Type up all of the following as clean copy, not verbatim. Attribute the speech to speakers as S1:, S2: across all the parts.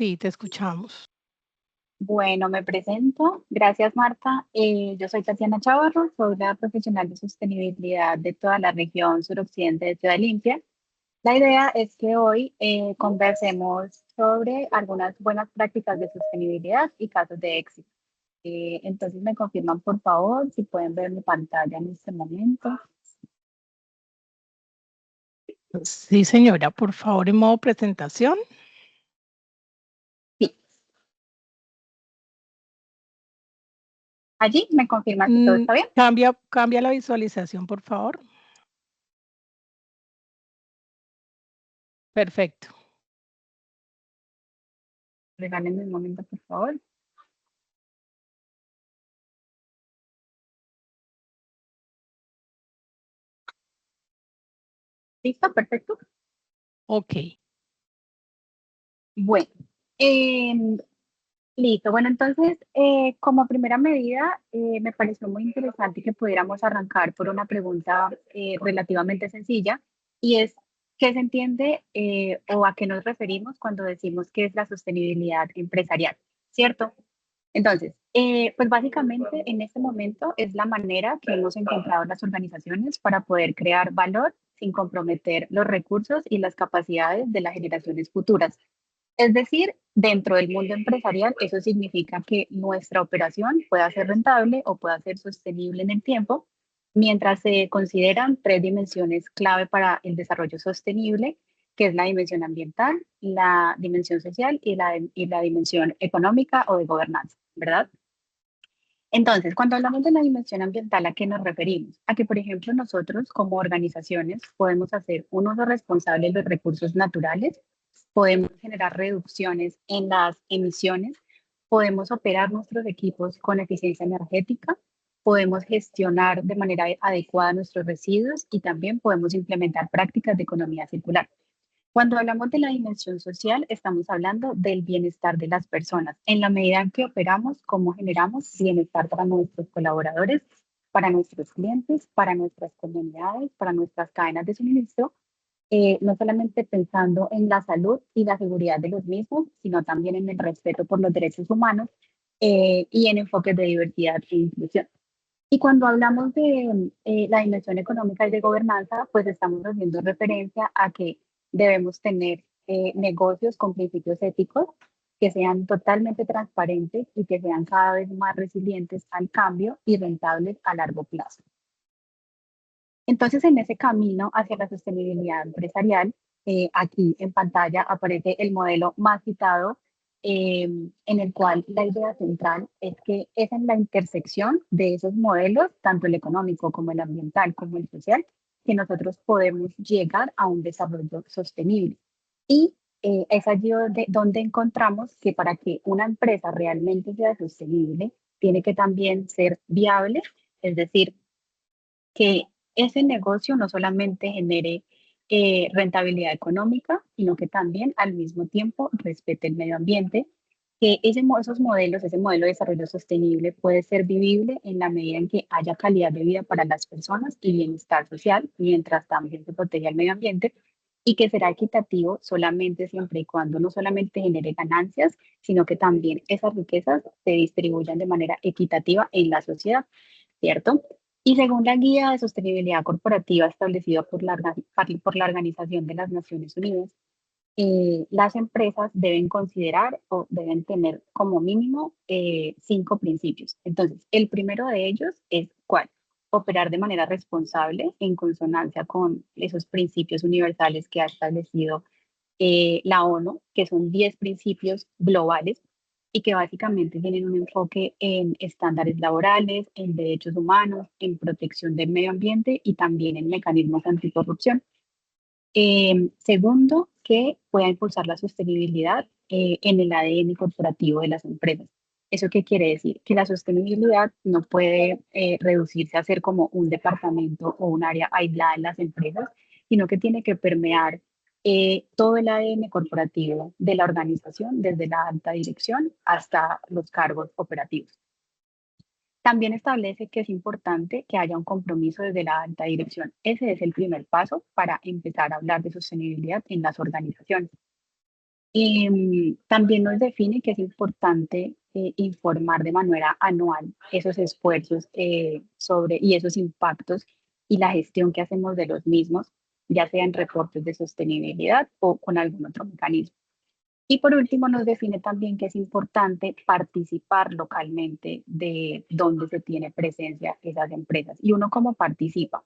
S1: Sí, te escuchamos.
S2: Bueno, me presento. Gracias, Marta. Yo soy Tatiana Chavarro, soy la profesional de sostenibilidad de toda la región suroccidente de Ciudad Limpia. La idea es que hoy conversemos sobre algunas buenas prácticas de sostenibilidad y casos de éxito. Entonces, me confirman, por favor, si pueden ver mi pantalla en este momento.
S1: Sí, señora, por favor, en modo presentación.
S2: Sí, allí me confirman si todo
S1: Mm,
S2: está bien.
S1: cambia la visualización, por favor. Perfecto.
S2: Regálenme un momento, por favor. ¿Listo? Perfecto.
S1: Ok.
S2: Bueno, em, listo. Bueno, entonces, como primera medida, me pareció muy interesante que pudiéramos arrancar por una pregunta relativamente sencilla y es, ¿qué se entiende o a qué nos referimos cuando decimos que es la sostenibilidad empresarial? ¿Cierto? Entonces, pues básicamente en este momento es la manera que hemos encontrado las organizaciones para poder crear valor sin comprometer los recursos y las capacidades de las generaciones futuras. Es decir, dentro del mundo empresarial, eso significa que nuestra operación pueda ser rentable o pueda ser sostenible en el tiempo, mientras se consideran tres dimensiones clave para el desarrollo sostenible, que es la dimensión ambiental, la dimensión social y la dimensión económica o de gobernanza, ¿verdad? Entonces, cuando hablamos de la dimensión ambiental, ¿a qué nos referimos? A que, por ejemplo, nosotros como organizaciones podemos hacer un uso responsable de los recursos naturales, podemos generar reducciones en las emisiones, podemos operar nuestros equipos con eficiencia energética, podemos gestionar de manera adecuada nuestros residuos y también podemos implementar prácticas de economía circular. Cuando hablamos de la dimensión social, estamos hablando del bienestar de las personas. En la medida en que operamos, cómo generamos bienestar para nuestros colaboradores, para nuestros clientes, para nuestras comunidades, para nuestras cadenas de suministro, no solamente pensando en la salud y la seguridad de los mismos, sino también en el respeto por los derechos humanos y en enfoques de diversidad e inclusión. Y cuando hablamos de la dimensión económica y de gobernanza, pues estamos haciendo referencia a que debemos tener negocios con principios éticos que sean totalmente transparentes y que sean cada vez más resilientes al cambio y rentables a largo plazo. Entonces, en ese camino hacia la sostenibilidad empresarial, aquí en pantalla aparece el modelo más citado, en el cual la idea central es que es en la intersección de esos modelos, tanto el económico como el ambiental como el social, que nosotros podemos llegar a un desarrollo sostenible. Y es allí donde encontramos que para que una empresa realmente sea sostenible, tiene que también ser viable, es decir, que ese negocio no solamente genere rentabilidad económica, sino que también al mismo tiempo respete el medio ambiente, que esos modelos, ese modelo de desarrollo sostenible puede ser vivible en la medida en que haya calidad de vida para las personas y bienestar social, mientras también se protege el medio ambiente, y que será equitativo solamente siempre y cuando no solamente genere ganancias, sino que también esas riquezas se distribuyan de manera equitativa en la sociedad, ¿cierto? Y según la Guía de Sostenibilidad Corporativa establecida por la Organización de las Naciones Unidas, las empresas deben considerar o deben tener como mínimo 5 principios. Entonces, el primero de ellos es ¿cuál? Operar de manera responsable en consonancia con esos principios universales que ha establecido la ONU, que son 10 principios globales y que básicamente tienen un enfoque en estándares laborales, en derechos humanos, en protección del medio ambiente y también en mecanismos anticorrupción. Segundo, que pueda impulsar la sostenibilidad en el ADN corporativo de las empresas. ¿Eso qué quiere decir? Que la sostenibilidad no puede reducirse a ser como un departamento o un área aislada en las empresas, sino que tiene que permear todo el ADN corporativo de la organización, desde la alta dirección hasta los cargos operativos. También establece que es importante que haya un compromiso desde la alta dirección. Ese es el primer paso para empezar a hablar de sostenibilidad en las organizaciones. También nos define que es importante informar de manera anual esos esfuerzos y esos impactos y la gestión que hacemos de los mismos, ya sea en reportes de sostenibilidad o con algún otro mecanismo. Y por último, nos define también que es importante participar localmente de donde se tiene presencia esas empresas. ¿Y uno cómo participa?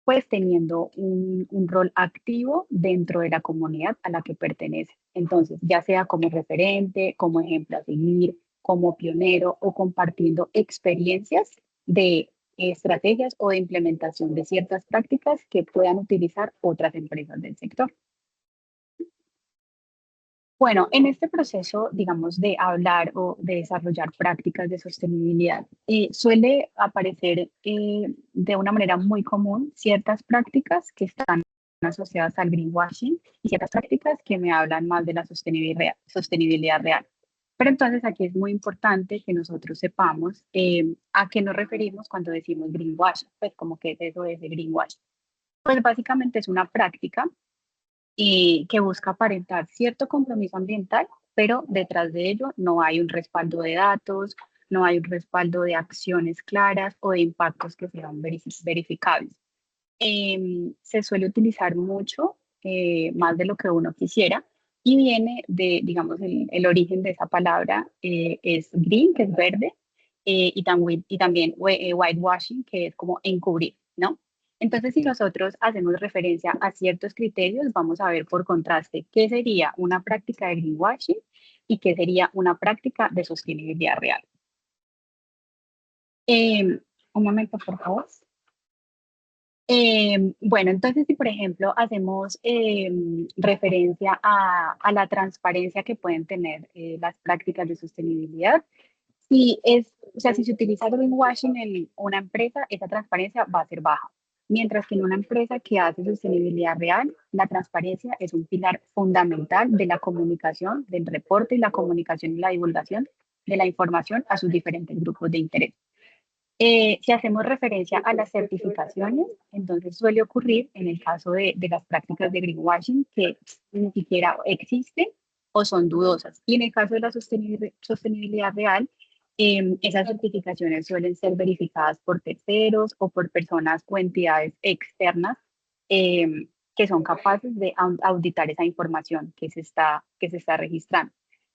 S2: Pues teniendo un rol activo dentro de la comunidad a la que pertenece. Entonces, ya sea como referente, como ejemplo a seguir, como pionero o compartiendo experiencias de estrategias o de implementación de ciertas prácticas que puedan utilizar otras empresas del sector. Bueno, en este proceso, digamos, de hablar o de desarrollar prácticas de sostenibilidad, suele aparecer de una manera muy común ciertas prácticas que están asociadas al greenwashing y ciertas prácticas que me hablan más de la sostenibilidad real. Pero entonces aquí es muy importante que nosotros sepamos a qué nos referimos cuando decimos greenwashing, pues como que es eso de ese greenwashing. Pues básicamente es una práctica que busca aparentar cierto compromiso ambiental, pero detrás de ello no hay un respaldo de datos, no hay un respaldo de acciones claras o de impactos que sean verificables. Se suele utilizar mucho, más de lo que uno quisiera, y viene de, digamos, el origen de esa palabra es green, que es verde, y también whitewashing, que es como encubrir, ¿no? Entonces, si nosotros hacemos referencia a ciertos criterios, vamos a ver por contraste qué sería una práctica de greenwashing y qué sería una práctica de sostenibilidad real. Un momento, por favor. Bueno, entonces si por ejemplo hacemos referencia a la transparencia que pueden tener las prácticas de sostenibilidad, o sea, si se utiliza greenwashing en una empresa, esa transparencia va a ser baja. Mientras que en una empresa que hace sostenibilidad real, la transparencia es un pilar fundamental de la comunicación, del reporte y la comunicación y la divulgación de la información a sus diferentes grupos de interés. Si hacemos referencia a las certificaciones, entonces suele ocurrir en el caso de las prácticas de greenwashing que ni siquiera existen o son dudosas. Y en el caso de la sostenibilidad real, esas certificaciones suelen ser verificadas por terceros o por personas o entidades externas que son capaces de auditar esa información que se está registrando.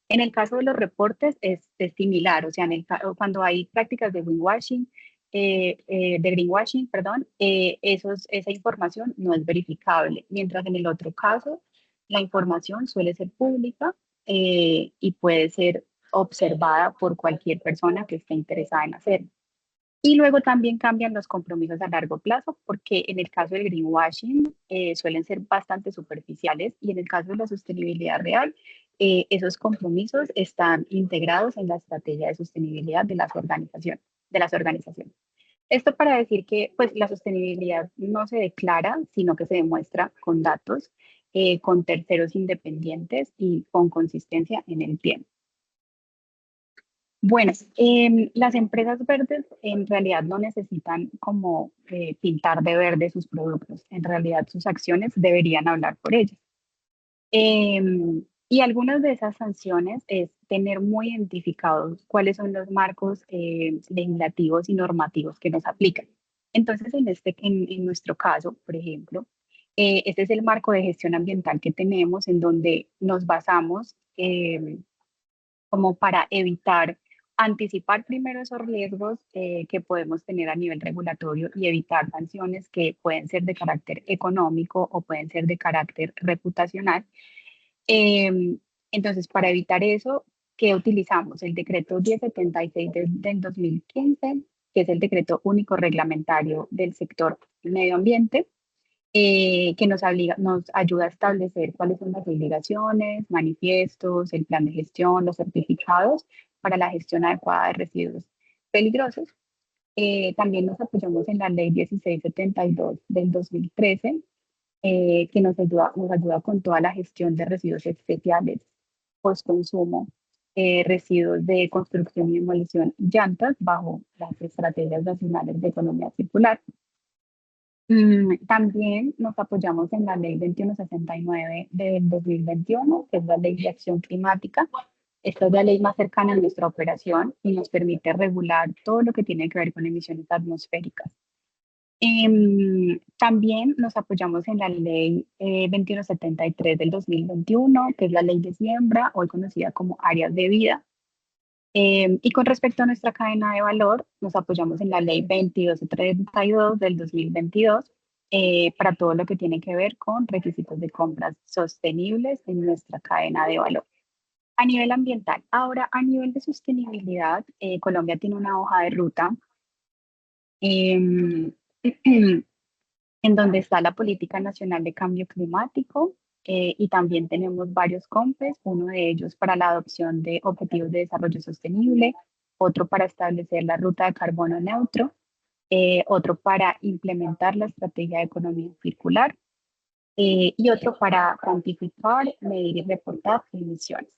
S2: En el caso de los reportes es similar, o sea, cuando hay prácticas de greenwashing, de greenwashing, perdón, esa información no es verificable, mientras en el otro caso la información suele ser pública y puede ser observada por cualquier persona que esté interesada en hacerlo. Y luego también cambian los compromisos a largo plazo, porque en el caso del greenwashing suelen ser bastante superficiales y en el caso de la sostenibilidad real, esos compromisos están integrados en la estrategia de sostenibilidad de las organizaciones. Esto para decir que pues, la sostenibilidad no se declara, sino que se demuestra con datos, con terceros independientes y con consistencia en el tiempo. Bueno, las empresas verdes en realidad no necesitan como pintar de verde sus productos. En realidad sus acciones deberían hablar por ellas. Y algunas de esas sanciones es tener muy identificados cuáles son los marcos legislativos y normativos que nos aplican. Entonces, en nuestro caso, por ejemplo, este es el marco de gestión ambiental que tenemos en donde nos basamos como para evitar, anticipar primero esos riesgos que podemos tener a nivel regulatorio y evitar sanciones que pueden ser de carácter económico o pueden ser de carácter reputacional. Eh, entonces, para evitar eso, ¿qué utilizamos? El decreto 1076 del 2015, que es el decreto único reglamentario del sector medio ambiente, que nos ayuda a establecer cuáles son las obligaciones, manifiestos, el plan de gestión, los certificados para la gestión adecuada de residuos peligrosos. También nos apoyamos en la ley 1672 del 2013, que nos ayuda con toda la gestión de residuos especiales, postconsumo, residuos de construcción y demolición, llantas, bajo las estrategias nacionales de economía circular. También nos apoyamos en la Ley 2169 del 2021, que es la Ley de Acción Climática. Esta es la ley más cercana a nuestra operación y nos permite regular todo lo que tiene que ver con emisiones atmosféricas. También nos apoyamos en la Ley 2173 del 2021, que es la Ley de siembra, hoy conocida como áreas de vida. Y con respecto a nuestra cadena de valor, nos apoyamos en la ley 2232 del 2022 para todo lo que tiene que ver con requisitos de compras sostenibles en nuestra cadena de valor. A nivel ambiental, ahora a nivel de sostenibilidad, Colombia tiene una hoja de ruta em, en donde está la Política Nacional de Cambio Climático y también tenemos varios COMPES, uno de ellos para la adopción de objetivos de desarrollo sostenible, otro para establecer la ruta de carbono neutro, otro para implementar la estrategia de economía circular y otro para cuantificar, medir y reportar emisiones.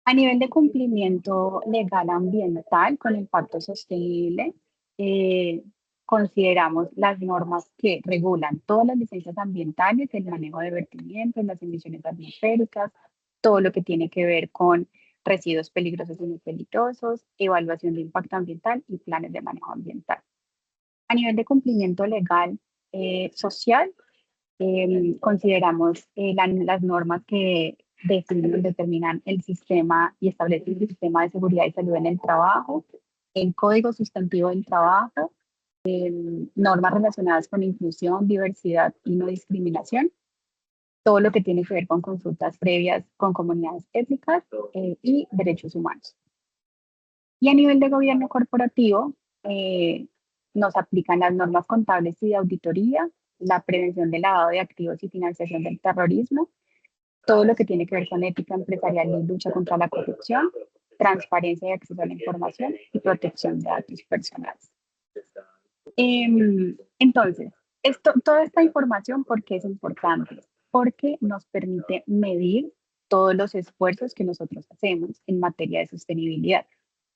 S2: A nivel de cumplimiento legal ambiental con impacto sostenible, eh, consideramos las normas que regulan todas las licencias ambientales, el manejo de vertimientos, las emisiones atmosféricas, todo lo que tiene que ver con residuos peligrosos y no peligrosos, evaluación de impacto ambiental y planes de manejo ambiental. A nivel de cumplimiento legal social, consideramos las normas que definen, determinan el sistema y establecen el sistema de seguridad y salud en el trabajo, el código sustantivo del trabajo, normas relacionadas con inclusión, diversidad y no discriminación, todo lo que tiene que ver con consultas previas con comunidades étnicas y derechos humanos. Y a nivel de gobierno corporativo, nos aplican las normas contables y de auditoría, la prevención del lavado de activos y financiación del terrorismo, todo lo que tiene que ver con ética empresarial y lucha contra la corrupción, transparencia y acceso a la información y protección de datos personales. Entonces, toda esta información, ¿por qué es importante? Porque nos permite medir todos los esfuerzos que nosotros hacemos en materia de sostenibilidad.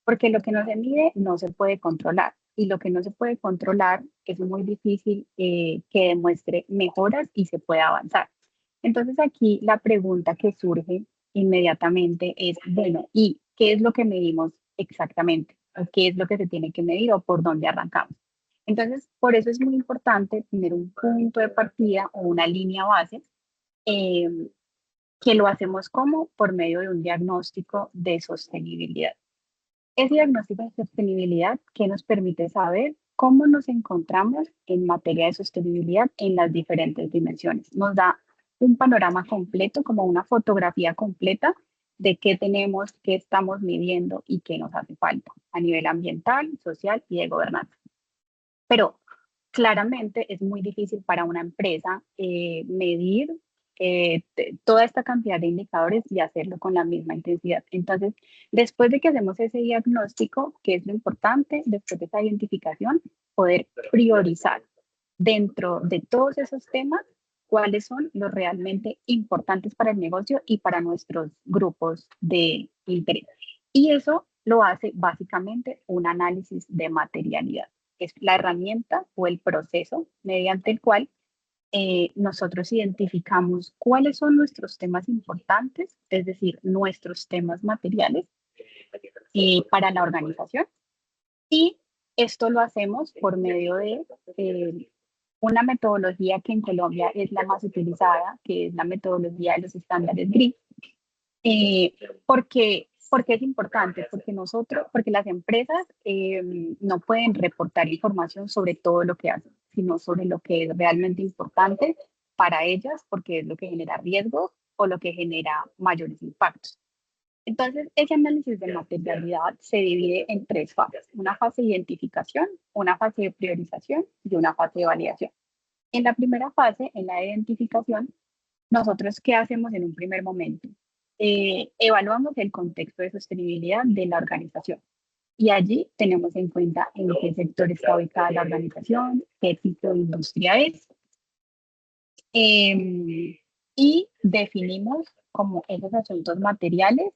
S2: Porque lo que no se mide no se puede controlar y lo que no se puede controlar es muy difícil que demuestre mejoras y se pueda avanzar. Entonces aquí la pregunta que surge inmediatamente es, bueno, ¿y qué es lo que medimos exactamente? ¿O qué es lo que se tiene que medir o por dónde arrancamos? Entonces, por eso es muy importante tener un punto de partida o una línea base eh, que lo hacemos como por medio de un diagnóstico de sostenibilidad. Ese diagnóstico de sostenibilidad que nos permite saber cómo nos encontramos en materia de sostenibilidad en las diferentes dimensiones. Nos da un panorama completo, como una fotografía completa de qué tenemos, qué estamos midiendo y qué nos hace falta a nivel ambiental, social y de gobernanza. Pero claramente es muy difícil para una empresa medir toda esta cantidad de indicadores y hacerlo con la misma intensidad. Entonces, después de que hacemos ese diagnóstico, ¿qué es lo importante? Después de esa identificación, poder priorizar dentro de todos esos temas cuáles son los realmente importantes para el negocio y para nuestros grupos de interés. Y eso lo hace básicamente un análisis de materialidad. Es la herramienta o el proceso mediante el cual nosotros identificamos cuáles son nuestros temas importantes, es decir, nuestros temas materiales para la organización. Y esto lo hacemos por medio de una metodología que en Colombia es la más utilizada, que es la metodología de los estándares GRI. ¿Por qué es importante? Porque las empresas no pueden reportar información sobre todo lo que hacen, sino sobre lo que es realmente importante para ellas, porque es lo que genera riesgos o lo que genera mayores impactos. Entonces, ese análisis de materialidad se divide en tres fases: una fase de identificación, una fase de priorización y una fase de validación. En la primera fase, en la de identificación, nosotros, ¿qué hacemos en un primer momento? Evaluamos el contexto de sostenibilidad de la organización y allí tenemos en cuenta en qué sector está ubicada la organización, qué tipo de industria es, y definimos como esos asuntos materiales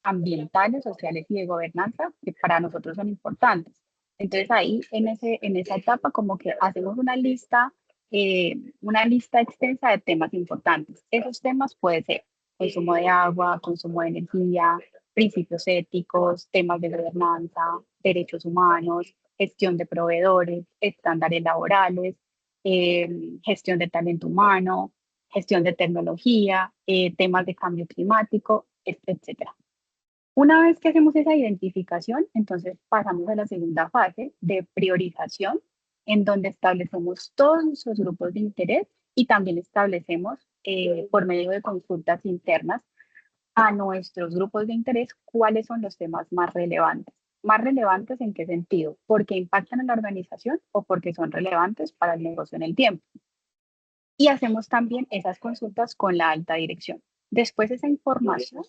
S2: ambientales, sociales y de gobernanza que para nosotros son importantes. Entonces ahí en esa etapa como que hacemos una lista extensa de temas importantes. Esos temas pueden ser consumo de agua, consumo de energía, principios éticos, temas de gobernanza, derechos humanos, gestión de proveedores, estándares laborales, gestión de talento humano, gestión de tecnología, temas de cambio climático, etcétera. Una vez que hacemos esa identificación, entonces pasamos a la segunda fase de priorización, en donde establecemos todos nuestros grupos de interés y también establecemos por medio de consultas internas a nuestros grupos de interés cuáles son los temas más relevantes. ¿Más relevantes en qué sentido? ¿Porque impactan en la organización o porque son relevantes para el negocio en el tiempo? Y hacemos también esas consultas con la alta dirección. Después esa información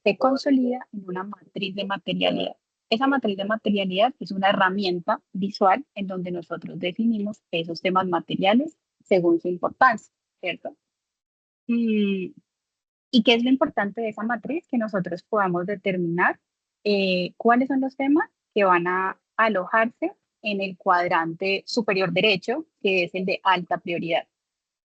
S2: se consolida en una matriz de materialidad. Esa matriz de materialidad es una herramienta visual en donde nosotros definimos esos temas materiales según su importancia, ¿cierto? ¿Y qué es lo importante de esa matriz? Que nosotros podamos determinar cuáles son los temas que van a alojarse en el cuadrante superior derecho, que es el de alta prioridad.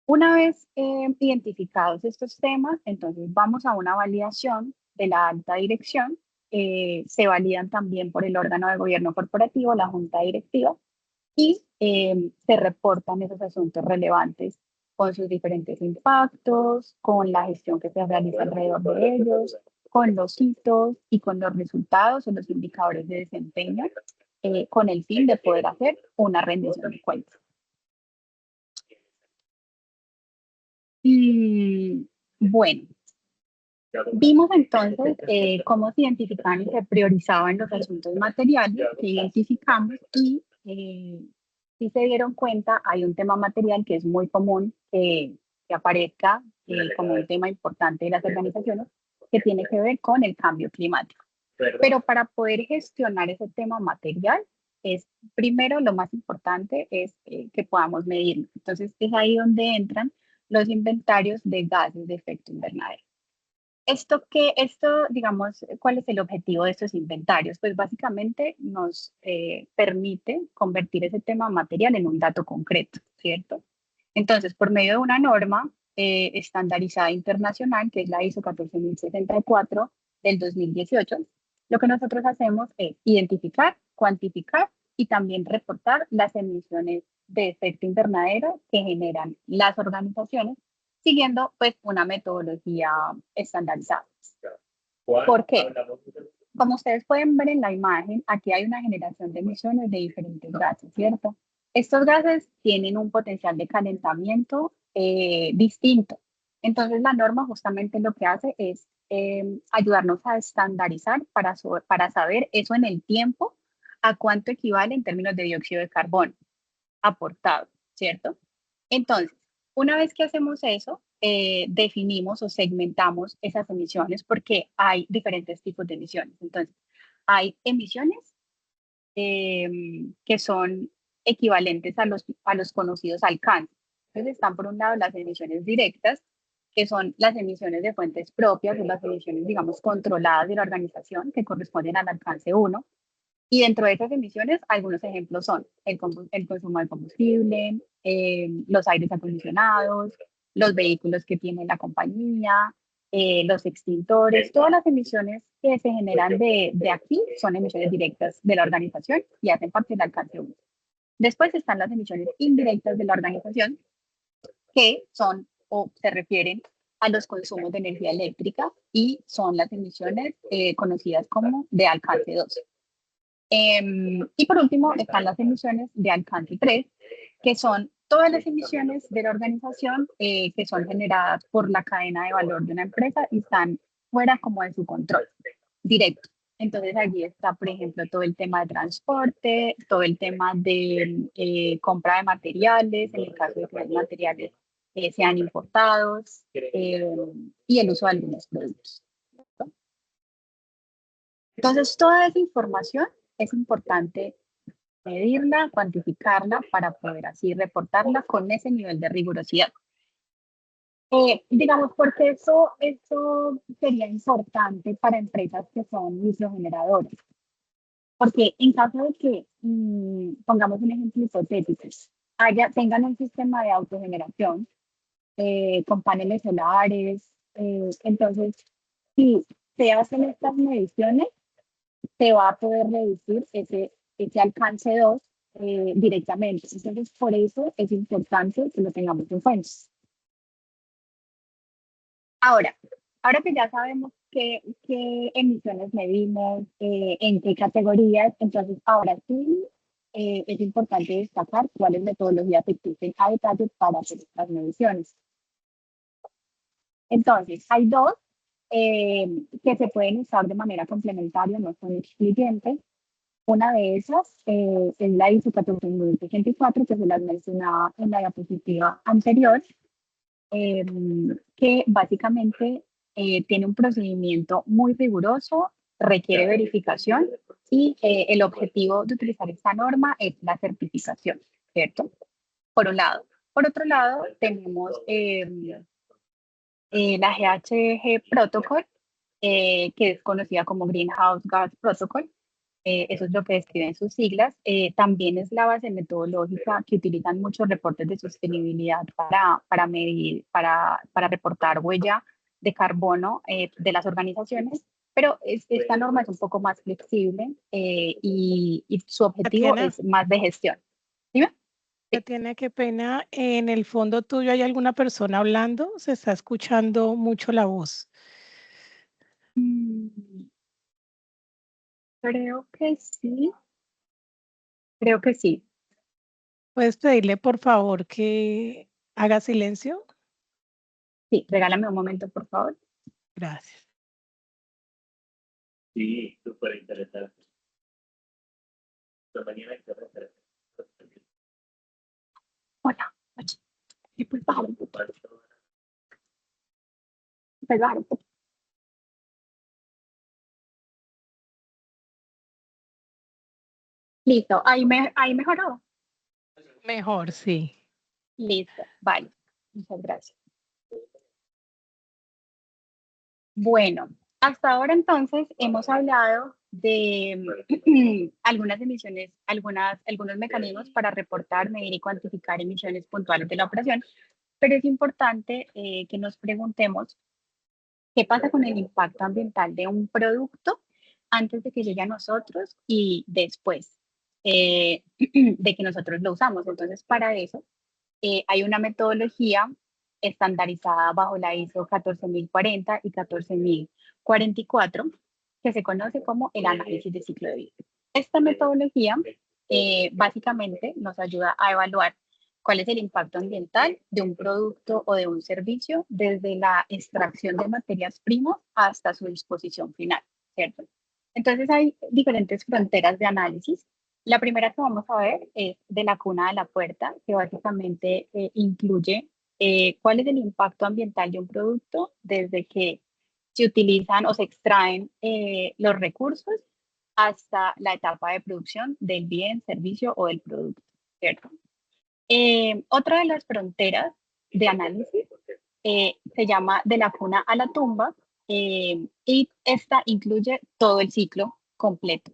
S2: Una vez identificados estos temas, entonces vamos a una validación de la alta dirección. Se validan también por el órgano de gobierno corporativo, la junta directiva, y se reportan esos asuntos relevantes con sus diferentes impactos, con la gestión que se realiza alrededor de ellos, con los hitos y con los resultados o los indicadores de desempeño, con el fin de poder hacer una rendición de cuentas. Bueno, vimos entonces cómo se identificaban y se priorizaban los asuntos materiales que identificamos y si se dieron cuenta, hay un tema material que es muy común que aparezca como un tema importante de las organizaciones que tiene que ver con el cambio climático. Pero para poder gestionar ese tema material, es primero lo más importante es que podamos medirlo. Entonces es ahí donde entran los inventarios de gases de efecto invernadero. Digamos, ¿cuál es el objetivo de estos inventarios? Pues básicamente nos permite convertir ese tema material en un dato concreto, ¿cierto? Entonces, por medio de una norma estandarizada internacional, que es la ISO 14064 del 2018, lo que nosotros hacemos es identificar, cuantificar y también reportar las emisiones de efecto invernadero que generan las organizaciones siguiendo pues una metodología estandarizada. ¿Por qué? Como ustedes pueden ver en la imagen, aquí hay una generación de emisiones de diferentes gases, ¿cierto? Estos gases tienen un potencial de calentamiento distinto. Entonces la norma justamente lo que hace es ayudarnos a estandarizar para saber eso en el tiempo a cuánto equivale en términos de dióxido de carbono aportado, ¿cierto? Entonces, una vez que hacemos eso, definimos o segmentamos esas emisiones porque hay diferentes tipos de emisiones. Entonces, hay emisiones que son equivalentes a los conocidos alcances. Entonces, están por un lado las emisiones directas, que son las emisiones de fuentes propias o las emisiones, digamos, controladas de la organización, que corresponden al alcance 1. Y dentro de esas emisiones, algunos ejemplos son el consumo de combustible, los aires acondicionados, los vehículos que tiene la compañía, los extintores, todas las emisiones que se generan de aquí son emisiones directas de la organización y hacen parte del alcance 1. Después están las emisiones indirectas de la organización, que son o se refieren a los consumos de energía eléctrica y son las emisiones conocidas como de alcance 2. Y por último están las emisiones de alcance 3, que son todas las emisiones de la organización que son generadas por la cadena de valor de una empresa y están fuera como de su control directo. Entonces allí está, por ejemplo, todo el tema de transporte, todo el tema de compra de materiales, en el caso de que los materiales sean importados y el uso de algunos productos. Entonces, toda esa información es importante medirla, cuantificarla para poder así reportarla con ese nivel de rigurosidad. Digamos, porque eso sería importante para empresas que son microgeneradoras. Porque en caso de que, pongamos un ejemplo hipotético, tengan un sistema de autogeneración con paneles solares, entonces, si se hacen estas mediciones, se va a poder reducir ese alcance 2 directamente. Entonces, por eso es importante que lo tengamos en cuenta. Ahora, ahora que ya sabemos qué emisiones medimos, en qué categorías, entonces ahora sí es importante destacar cuáles metodologías existen a detalle para hacer estas mediciones. Entonces, hay dos que se pueden usar de manera complementaria, no son excluyentes. Una de esas es la ISO 14064, que se las mencionaba en la diapositiva anterior, que básicamente tiene un procedimiento muy riguroso, requiere verificación y el objetivo de utilizar esta norma es la certificación, ¿cierto? Por un lado. Por otro lado, tenemos la GHG Protocol, que es conocida como Greenhouse Gas Protocol. Eso es lo que describen sus siglas. También es la base metodológica que utilizan muchos reportes de sostenibilidad para medir, para reportar huella de carbono de las organizaciones, pero esta norma es un poco más flexible y su objetivo
S1: Tatiana,
S2: es más de gestión. ¿Dime?
S1: Tatiana, qué pena. En el fondo tuyo hay alguna persona hablando, se está escuchando mucho la voz.
S2: Mm, creo que sí, creo que sí.
S1: ¿Puedes pedirle, por favor, que haga silencio?
S2: Sí, regálame un momento, por favor.
S1: Gracias.
S3: Sí, súper interesante. Mañana hay que hacer.
S2: Hola, oye, ¿me puedes bajar un poco? ¿Puedes bajar un poco? Listo, ahí mejoró.
S1: Mejor, sí.
S2: Listo, vale. Muchas gracias. Bueno, hasta ahora entonces hemos hablado de algunas emisiones, algunos mecanismos para reportar, medir y cuantificar emisiones puntuales de la operación, pero es importante que nos preguntemos qué pasa con el impacto ambiental de un producto antes de que llegue a nosotros y después de que nosotros lo usamos. Entonces, para eso hay una metodología estandarizada bajo la ISO 14040 y 14044 que se conoce como el análisis de ciclo de vida. Esta metodología básicamente nos ayuda a evaluar cuál es el impacto ambiental de un producto o de un servicio desde la extracción de materias primas hasta su disposición final, ¿cierto? Entonces hay diferentes fronteras de análisis. La primera que vamos a ver es de la cuna a la puerta, que básicamente incluye cuál es el impacto ambiental de un producto desde que se utilizan o se extraen los recursos hasta la etapa de producción del bien, servicio o del producto, ¿cierto? Otra de las fronteras de análisis se llama de la cuna a la tumba y esta incluye todo el ciclo completo,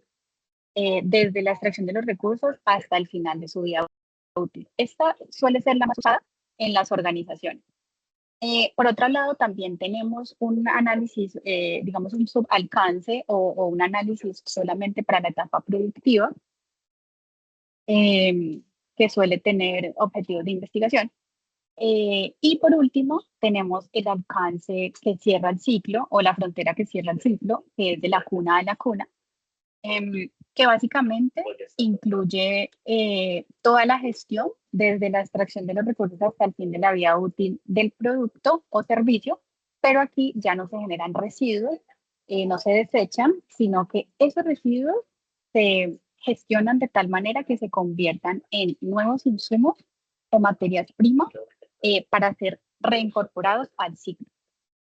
S2: desde la extracción de los recursos hasta el final de su vida útil. Esta suele ser la más usada en las organizaciones. Por otro lado, también tenemos un análisis, digamos, un subalcance o un análisis solamente para la etapa productiva, que suele tener objetivos de investigación. Y por último, tenemos el alcance que cierra el ciclo o la frontera que cierra el ciclo, que es de la cuna a la cuna, que básicamente incluye toda la gestión desde la extracción de los recursos hasta el fin de la vida útil del producto o servicio, pero aquí ya no se generan residuos, no se desechan, sino que esos residuos se gestionan de tal manera que se conviertan en nuevos insumos o materias primas para ser reincorporados al ciclo.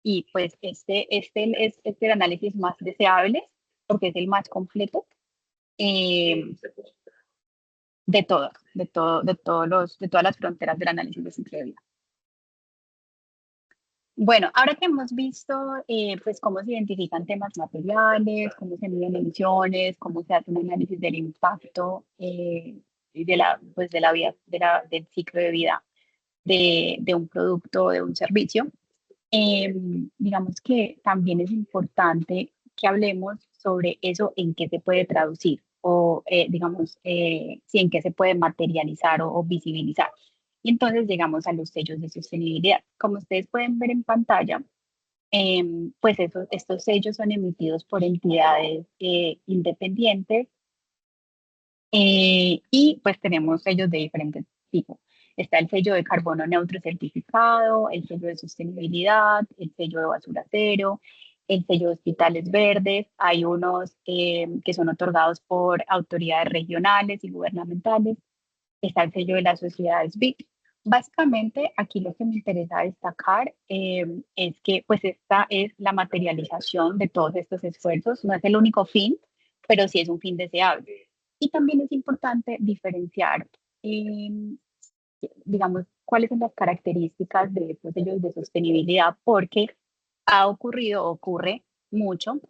S2: Y pues este es el análisis más deseable porque es el más completo eh, de todas las fronteras del análisis de ciclo de vida. Bueno, ahora que hemos visto pues cómo se identifican temas materiales, cómo se miden emisiones, cómo se hace un análisis del impacto y pues de la vida, del ciclo de vida de un producto o de un servicio, digamos que también es importante que hablemos sobre eso en qué se puede traducir o, digamos, si en qué se puede materializar o visibilizar. Y entonces llegamos a los sellos de sostenibilidad. Como ustedes pueden ver en pantalla, pues estos sellos son emitidos por entidades independientes y pues tenemos sellos de diferentes tipos. Está el sello de carbono neutro certificado, el sello de sostenibilidad, el sello de basura cero, el sello de hospitales verdes. Hay unos que son otorgados por autoridades regionales y gubernamentales. Está el sello de las sociedades BIC. Básicamente, aquí lo que me interesa destacar es que pues esta es la materialización de todos estos esfuerzos. No es el único fin, pero sí es un fin deseable. Y también es importante diferenciar, eh, digamos, cuáles son las características de estos sellos de sostenibilidad, porque ha ocurrido, ocurre mucho,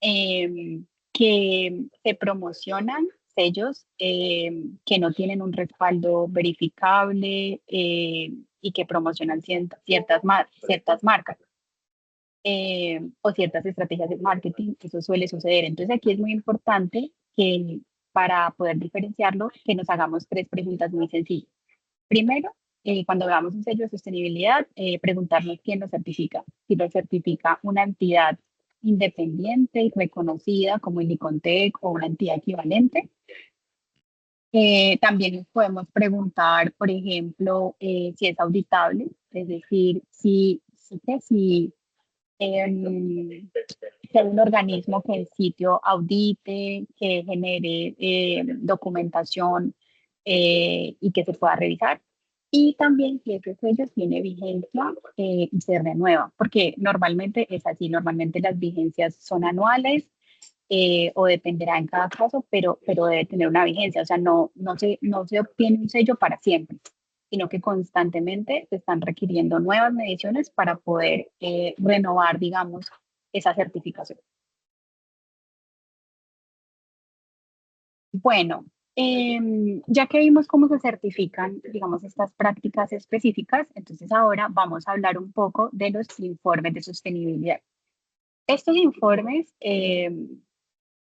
S2: que se promocionan sellos que no tienen un respaldo verificable y que promocionan ciertas marcas o ciertas estrategias de marketing. Eso suele suceder. Entonces aquí es muy importante que para poder diferenciarlo, que nos hagamos tres preguntas muy sencillas. Primero, cuando veamos un sello de sostenibilidad, preguntarnos quién lo certifica. Si lo certifica una entidad independiente y reconocida como el ICONTEC o una entidad equivalente. También nos podemos preguntar, por ejemplo, si es auditable, es decir, si sea un organismo que el sitio audite, que genere documentación y que se pueda revisar. Y también si ese sello tiene vigencia y se renueva, porque normalmente es así, normalmente las vigencias son anuales o dependerá en cada caso, pero debe tener una vigencia, o sea, no se obtiene un sello para siempre, sino que constantemente se están requiriendo nuevas mediciones para poder renovar, digamos, esa certificación. Bueno, ya que vimos cómo se certifican, digamos, estas prácticas específicas, entonces ahora vamos a hablar un poco de los informes de sostenibilidad. Estos informes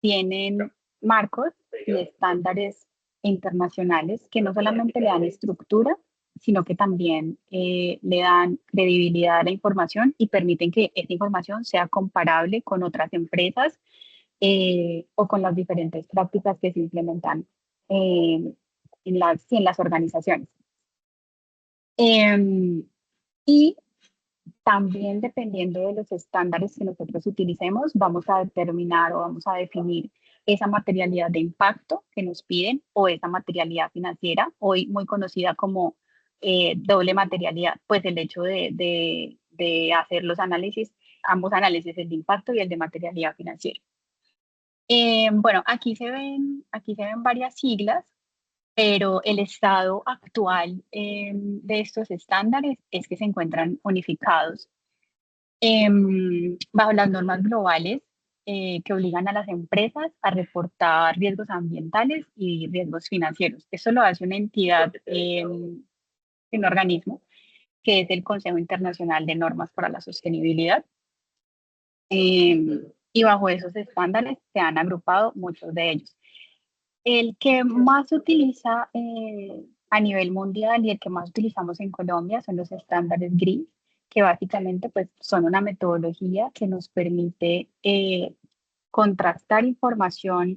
S2: tienen marcos y estándares internacionales que no solamente le dan estructura, sino que también le dan credibilidad a la información y permiten que esta información sea comparable con otras empresas o con las diferentes prácticas que se implementan eh, en las organizaciones. Eh, y también dependiendo de los estándares que nosotros utilicemos, vamos a determinar o vamos a definir esa materialidad de impacto que nos piden o esa materialidad financiera, hoy muy conocida como doble materialidad, pues el hecho de hacer los análisis, ambos análisis, el de impacto y el de materialidad financiera. Bueno, aquí se ven varias siglas, pero el estado actual de estos estándares es que se encuentran unificados bajo las normas globales que obligan a las empresas a reportar riesgos ambientales y riesgos financieros. Eso lo hace una entidad, un organismo, que es el Consejo Internacional de Normas para la Sostenibilidad. Y bajo esos estándares se han agrupado muchos de ellos. El que más se utiliza a nivel mundial y el que más utilizamos en Colombia son los estándares GRI, que básicamente pues, son una metodología que nos permite contrastar información,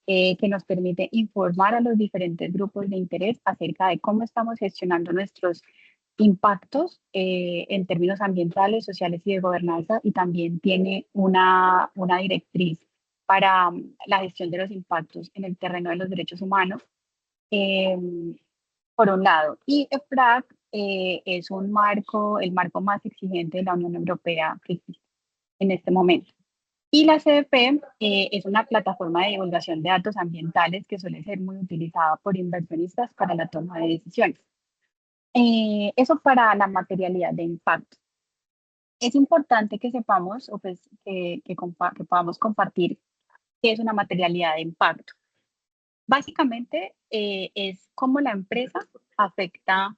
S2: que nos permite informar a los diferentes grupos de interés acerca de cómo estamos gestionando nuestros impactos en términos ambientales, sociales y de gobernanza, y también tiene una directriz para la gestión de los impactos en el terreno de los derechos humanos, eh, por un lado. Y EFRAG es el marco más exigente de la Unión Europea que existe en este momento. Y la CDP es una plataforma de divulgación de datos ambientales que suele ser muy utilizada por inversionistas para la toma de decisiones. Eso para la materialidad de impacto. Es importante que sepamos o pues que podamos compartir qué es una materialidad de impacto. Básicamente es cómo la empresa afecta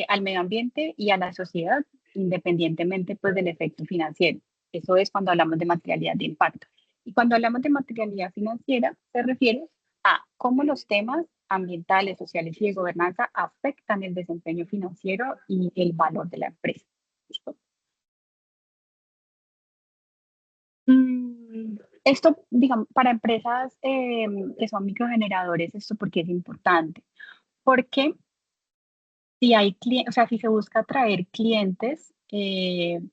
S2: al medio ambiente y a la sociedad independientemente pues del efecto financiero. Eso es cuando hablamos de materialidad de impacto. Y cuando hablamos de materialidad financiera se refiere a cómo los temas ambientales, sociales y de gobernanza afectan el desempeño financiero y el valor de la empresa. ¿Listo? Esto, digamos, para empresas que son microgeneradores, esto porque es importante. Porque si hay clientes, o sea, si se busca atraer clientes,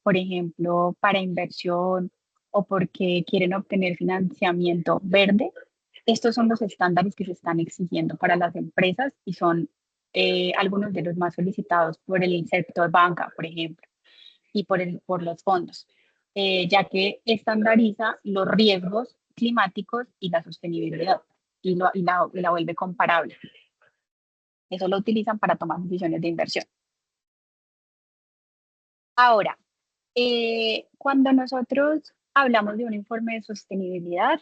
S2: por ejemplo, para inversión o porque quieren obtener financiamiento verde, estos son los estándares que se están exigiendo para las empresas y son algunos de los más solicitados por el sector banca, por ejemplo, y por los fondos, ya que estandariza los riesgos climáticos y la sostenibilidad y la vuelve comparable. Eso lo utilizan para tomar decisiones de inversión. Ahora, cuando nosotros hablamos de un informe de sostenibilidad,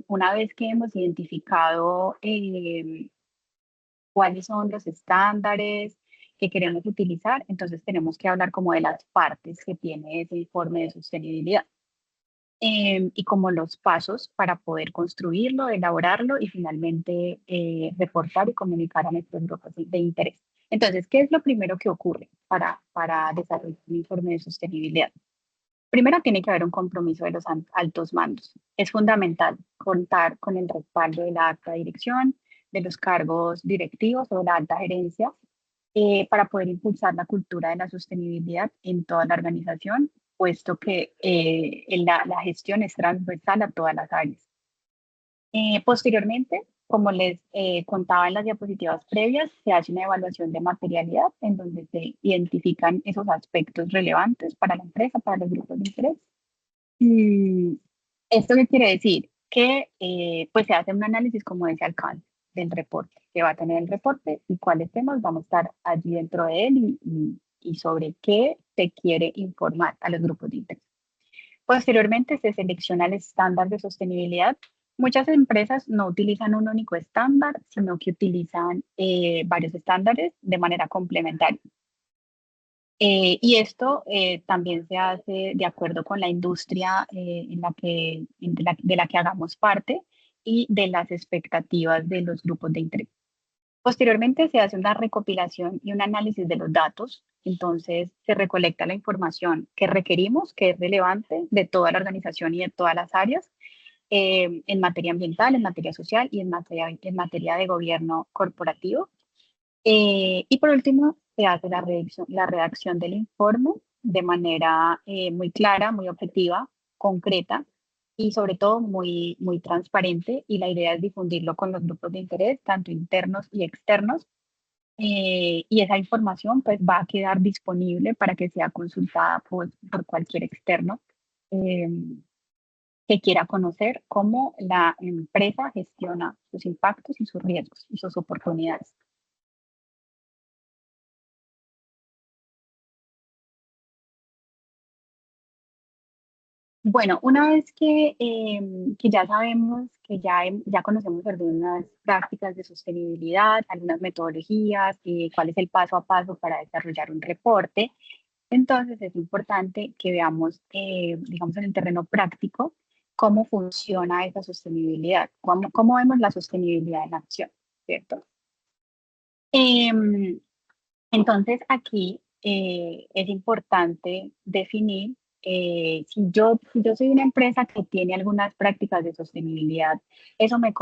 S2: una vez que hemos identificado cuáles son los estándares que queremos utilizar, entonces tenemos que hablar como de las partes que tiene ese informe de sostenibilidad y como los pasos para poder construirlo, elaborarlo y finalmente reportar y comunicar a nuestros grupos de interés. Entonces, ¿qué es lo primero que ocurre para desarrollar un informe de sostenibilidad? Primero, tiene que haber un compromiso de los altos mandos. Es fundamental contar con el respaldo de la alta dirección, de los cargos directivos o de la alta gerencia para poder impulsar la cultura de la sostenibilidad en toda la organización, puesto que la gestión es transversal a todas las áreas. Posteriormente, como les contaba en las diapositivas previas, se hace una evaluación de materialidad en donde se identifican esos aspectos relevantes para la empresa, para los grupos de interés. ¿Esto qué quiere decir? Que pues se hace un análisis, como decía alcance, del reporte, que va a tener el reporte y cuáles temas van a estar allí dentro de él y sobre qué se quiere informar a los grupos de interés. Posteriormente se selecciona el estándar de sostenibilidad. Muchas empresas no utilizan un único estándar, sino que utilizan varios estándares de manera complementaria. Y esto también se hace de acuerdo con la industria de la que hagamos parte y de las expectativas de los grupos de interés. Posteriormente se hace una recopilación y un análisis de los datos. Entonces se recolecta la información que requerimos, que es relevante de toda la organización y de todas las áreas, en materia ambiental, en materia social y en materia de gobierno corporativo. Y por último, se hace la redacción del informe de manera muy clara, muy objetiva, concreta y sobre todo muy transparente. Y la idea es difundirlo con los grupos de interés, tanto internos y externos. Y esa información pues va a quedar disponible para que sea consultada por cualquier externo eh, que quiera conocer cómo la empresa gestiona sus impactos y sus riesgos y sus oportunidades. Bueno, una vez que ya sabemos, ya conocemos algunas prácticas de sostenibilidad, algunas metodologías, cuál es el paso a paso para desarrollar un reporte, entonces es importante que veamos, digamos, en el terreno práctico, cómo funciona esa sostenibilidad, cómo vemos la sostenibilidad en acción, ¿cierto? Em, entonces, aquí es importante definir si yo soy una empresa que tiene algunas prácticas de sostenibilidad, eso me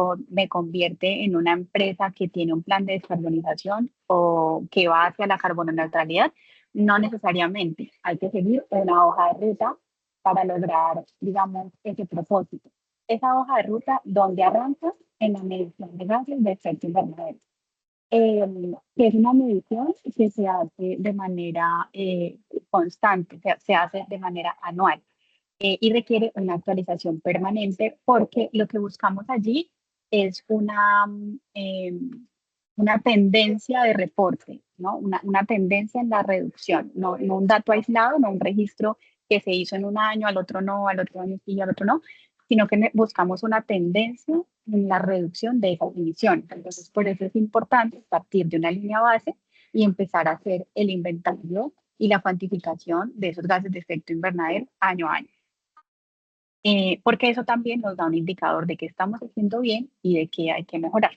S2: convierte en una empresa que tiene un plan de descarbonización o que va hacia la carbono neutralidad. No necesariamente. Hay que seguir una hoja de ruta para lograr, digamos, ese propósito. Esa hoja de ruta, ¿dónde arranca? En la medición de gases de efecto invernadero, que es una medición que se hace de manera constante, se hace de manera anual y requiere una actualización permanente porque lo que buscamos allí es una tendencia de reporte, ¿no? Una tendencia en la reducción, no un dato aislado, no un registro que se hizo en un año, al otro no, al otro año sí, al otro no, sino que buscamos una tendencia en la reducción de esas emisiones. Entonces, por eso es importante partir de una línea base y empezar a hacer el inventario y la cuantificación de esos gases de efecto invernadero año a año. Porque eso también nos da un indicador de que estamos haciendo bien y de que hay que mejorar.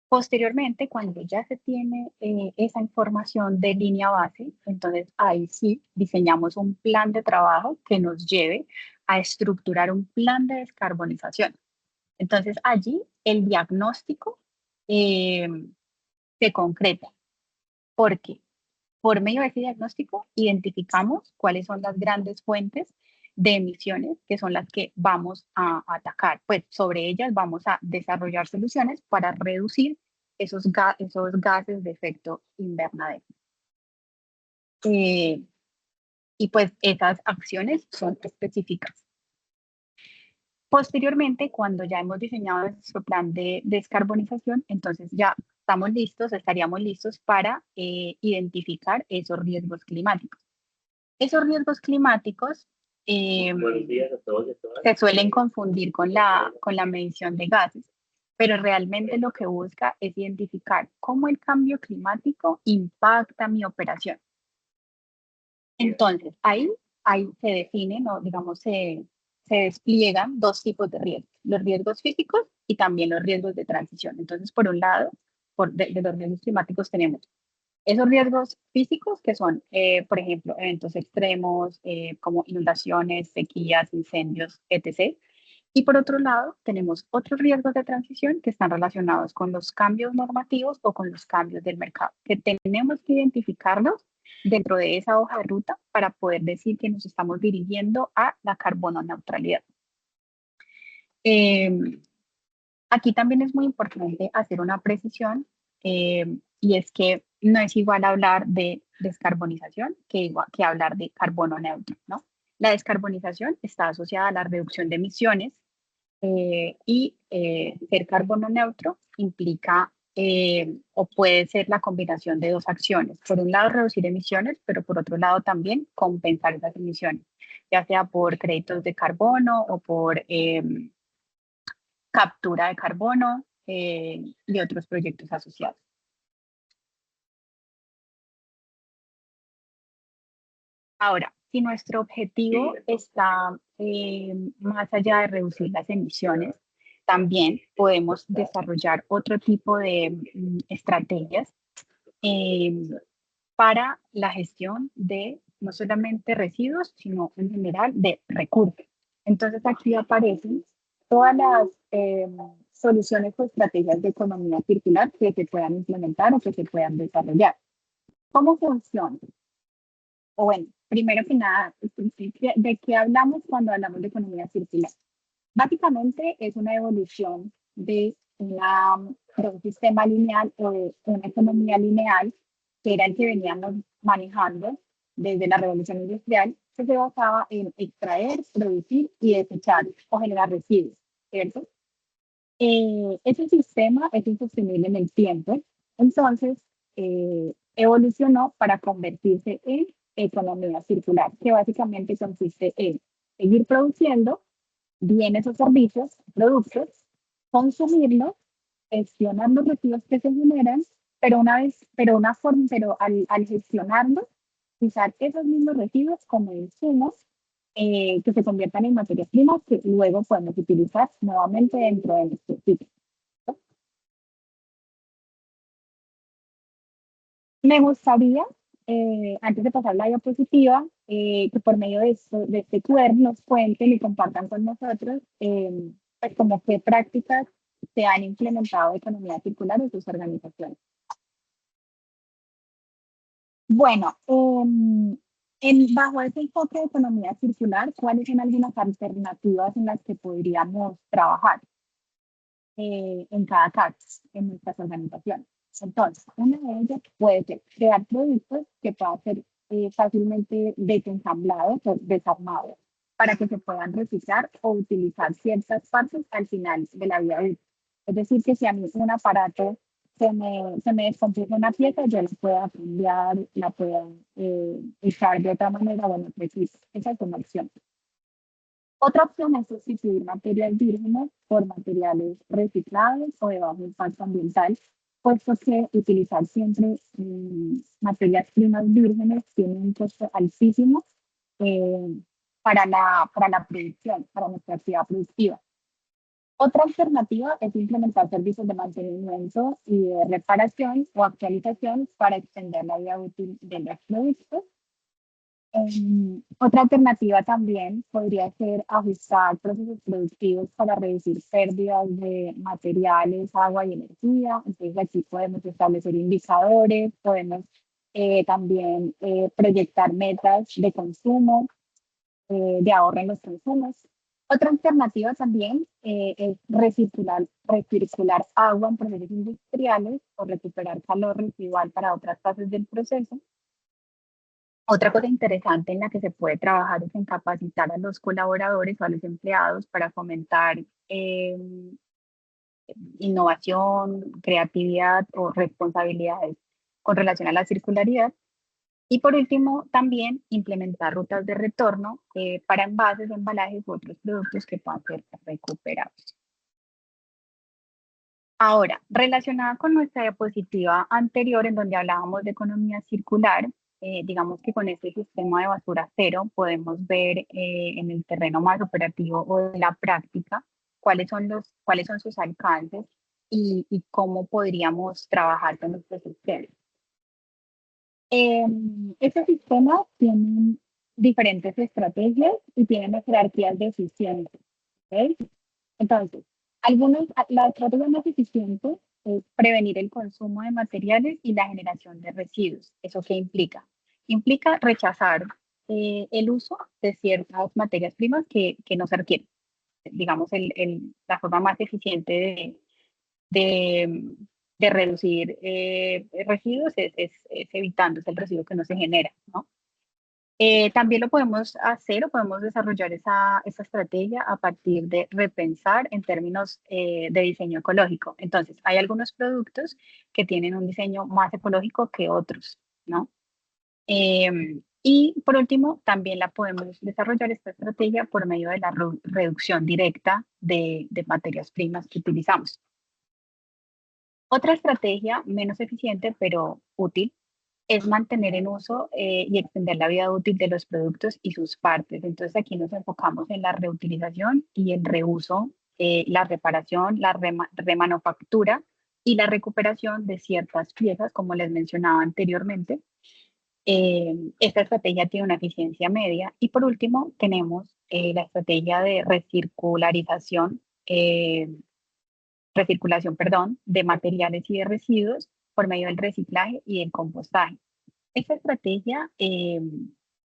S2: Posteriormente, cuando ya se tiene esa información de línea base, entonces ahí sí diseñamos un plan de trabajo que nos lleve a estructurar un plan de descarbonización. Entonces allí el diagnóstico se concreta, porque por medio de ese diagnóstico identificamos cuáles son las grandes fuentes de emisiones que son las que vamos a atacar. Pues sobre ellas vamos a desarrollar soluciones para reducir esos gases de efecto invernadero. Y pues esas acciones son específicas. Posteriormente, cuando ya hemos diseñado nuestro plan de descarbonización, entonces ya estamos listos, estaríamos listos para identificar esos riesgos climáticos. Esos riesgos climáticos
S3: Buenos días a todos y a todas.
S2: se suelen confundir con la medición de gases, pero realmente lo que busca es identificar cómo el cambio climático impacta mi operación. Entonces, ahí se definen, o digamos, se despliegan dos tipos de riesgos, los riesgos físicos y también los riesgos de transición. Entonces, por un lado, de los riesgos climáticos tenemos esos riesgos físicos que son, por ejemplo, eventos extremos como inundaciones, sequías, incendios, etc. Y por otro lado, tenemos otros riesgos de transición que están relacionados con los cambios normativos o con los cambios del mercado, que tenemos que identificarlos dentro de esa hoja de ruta para poder decir que nos estamos dirigiendo a la carbono neutralidad. Aquí también es muy importante hacer una precisión y es que no es igual hablar de descarbonización que hablar de carbono neutro, ¿no? La descarbonización está asociada a la reducción de emisiones y ser carbono neutro implica o puede ser la combinación de dos acciones. Por un lado, reducir emisiones, pero por otro lado también compensar esas emisiones, ya sea por créditos de carbono o por captura de carbono y otros proyectos asociados. Ahora, si nuestro objetivo está más allá de reducir las emisiones, también podemos desarrollar otro tipo de estrategias para la gestión de no solamente residuos, sino en general de recursos. Entonces aquí aparecen todas las soluciones o estrategias de economía circular que se puedan implementar o que se puedan desarrollar. ¿Cómo funciona? O bueno, primero que nada, ¿de qué hablamos cuando hablamos de economía circular? Básicamente es una evolución de un sistema lineal o de una economía lineal que era el que veníamos manejando desde la revolución industrial, que se basaba en extraer, producir y desechar o generar residuos, ¿cierto? Ese sistema es insostenible en el tiempo, entonces evolucionó para convertirse en economía circular, que básicamente consiste en seguir produciendo bienes o servicios, productos, consumirlos, gestionar los residuos que se generan, pero al gestionarlos, usar esos mismos residuos como insumos que se conviertan en materias primas que luego podemos utilizar nuevamente dentro de nuestro ciclo. Me gustaría, antes de pasar la diapositiva, que por medio de este QR nos cuenten y compartan con nosotros pues como qué prácticas se han implementado de economía circular en sus organizaciones. Bueno, bajo ese enfoque de economía circular, ¿cuáles son algunas alternativas en las que podríamos trabajar en cada caso, en nuestras organizaciones? Entonces, una de ellas puede ser crear productos que puedan ser fácilmente desensamblados o desarmados para que se puedan reciclar o utilizar ciertas partes al final de la vida útil. Es decir, que si a mí un aparato se me descompuso una pieza, yo la pueda cambiar, la pueda usar de otra manera, bueno, pues sí, esa es una opción. Otra opción es sustituir materiales vírgenes por materiales reciclables o de bajo impacto ambiental, puesto que utilizar siempre materias primas vírgenes tiene un costo altísimo eh, para la producción, para nuestra actividad productiva. Otra alternativa es implementar servicios de mantenimiento y de reparación o actualización para extender la vida útil de los productos. Otra alternativa también podría ser ajustar procesos productivos para reducir pérdidas de materiales, agua y energía. Entonces aquí podemos establecer indicadores, podemos también proyectar metas de consumo, de ahorro en los consumos. Otra alternativa también es recircular agua en procesos industriales o recuperar calor residual para otras fases del proceso. Otra cosa interesante en la que se puede trabajar es en capacitar a los colaboradores o a los empleados para fomentar innovación, creatividad o responsabilidades con relación a la circularidad. Y por último, también implementar rutas de retorno para envases, embalajes u otros productos que puedan ser recuperados. Ahora, relacionada con nuestra diapositiva anterior, en donde hablábamos de economía circular, digamos que con este sistema de basura cero podemos ver en el terreno más operativo o de la práctica cuáles son sus alcances y cómo podríamos trabajar con nuestros sistemas. Este sistema tiene diferentes estrategias y tiene jerarquías de eficiencia. ¿Okay? Entonces, la estrategia más eficiente es prevenir el consumo de materiales y la generación de residuos. ¿Eso qué implica? Implica rechazar el uso de ciertas materias primas que no se requieren. Digamos, la forma más eficiente de, de reducir residuos es evitándose el residuo que no se genera, ¿no? También lo podemos hacer o podemos desarrollar esa estrategia a partir de repensar en términos de diseño ecológico. Entonces, hay algunos productos que tienen un diseño más ecológico que otros, ¿no? Y por último, también la podemos desarrollar esta estrategia por medio de la reducción directa de materias primas que utilizamos. Otra estrategia menos eficiente, pero útil, es mantener en uso y extender la vida útil de los productos y sus partes. Entonces aquí nos enfocamos en la reutilización y el reuso, la reparación, la remanufactura y la recuperación de ciertas piezas, como les mencionaba anteriormente. Esta estrategia tiene una eficiencia media. Y por último, tenemos la estrategia de recirculación, perdón, de materiales y de residuos por medio del reciclaje y del compostaje. Esta estrategia